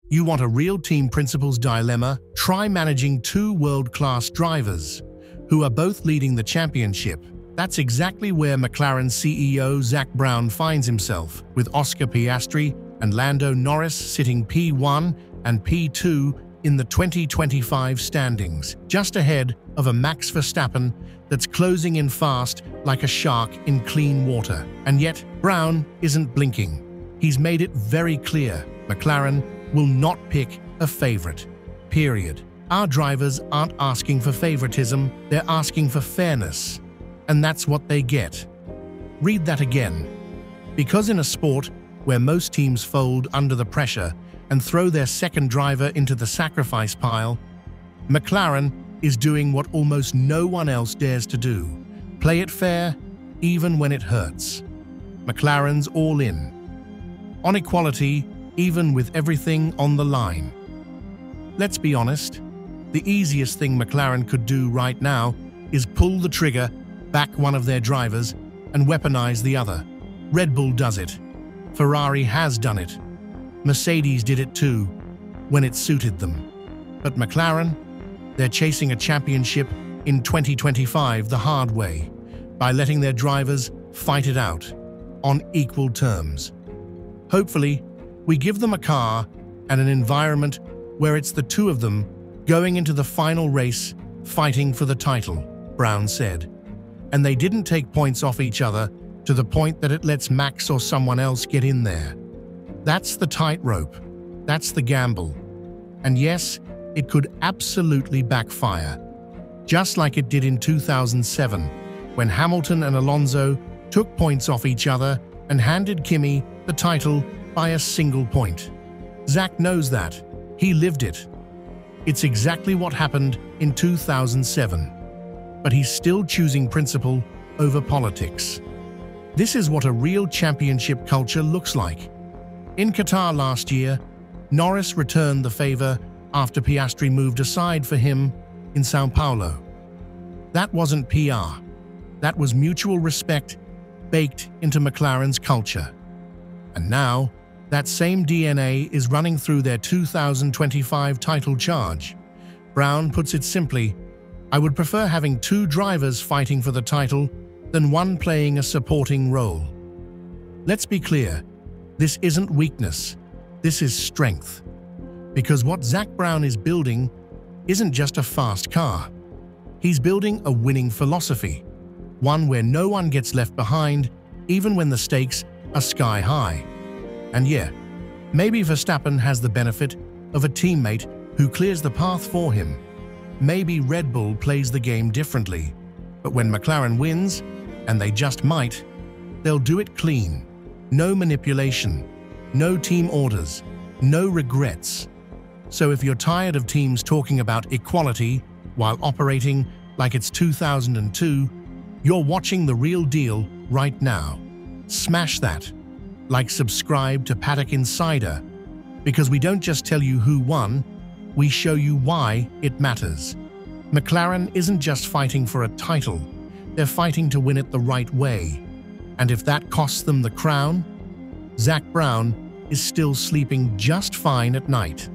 You want a real team principal's dilemma? Try managing two world-class drivers who are both leading the championship. That's exactly where McLaren CEO Zak Brown finds himself, with Oscar Piastri and Lando Norris sitting P1 and P2 in the 2025 standings, just ahead of a Max Verstappen that's closing in fast like a shark in clean water. And yet, Brown isn't blinking. He's made it very clear McLaren will not pick a favorite. Period. Our drivers aren't asking for favoritism, they're asking for fairness. And that's what they get. Read that again. Because in a sport where most teams fold under the pressure and throw their second driver into the sacrifice pile, McLaren is doing what almost no one else dares to do. Play it fair, even when it hurts. McLaren's all in. On equality, even with everything on the line. Let's be honest, the easiest thing McLaren could do right now is pull the trigger, back one of their drivers, and weaponize the other. Red Bull does it. Ferrari has done it. Mercedes did it too, when it suited them. But McLaren, they're chasing a championship in 2025 the hard way, by letting their drivers fight it out, on equal terms. Hopefully, we give them a car and an environment where it's the two of them going into the final race, fighting for the title, Brown said. And they didn't take points off each other to the point that it lets Max or someone else get in there. That's the tightrope. That's the gamble. And yes, it could absolutely backfire. Just like it did in 2007, when Hamilton and Alonso took points off each other and handed Kimi the title by a single point. Zak knows that. He lived it. It's exactly what happened in 2007. But he's still choosing principle over politics. This is what a real championship culture looks like. In Qatar last year, Norris returned the favor after Piastri moved aside for him in São Paulo. That wasn't PR. That was mutual respect baked into McLaren's culture. And now, that same DNA is running through their 2025 title charge. Brown puts it simply, I would prefer having two drivers fighting for the title than one playing a supporting role. Let's be clear, this isn't weakness, this is strength. Because what Zak Brown is building isn't just a fast car. He's building a winning philosophy, one where no one gets left behind, even when the stakes are sky high. And yeah, maybe Verstappen has the benefit of a teammate who clears the path for him. Maybe Red Bull plays the game differently. But when McLaren wins, and they just might, they'll do it clean. No manipulation, no team orders, no regrets. So if you're tired of teams talking about equality while operating like it's 2002, you're watching the real deal right now. Smash that. Like, subscribe to Paddock Insider, because we don't just tell you who won, we show you why it matters. McLaren isn't just fighting for a title, they're fighting to win it the right way. And if that costs them the crown, Zak Brown is still sleeping just fine at night.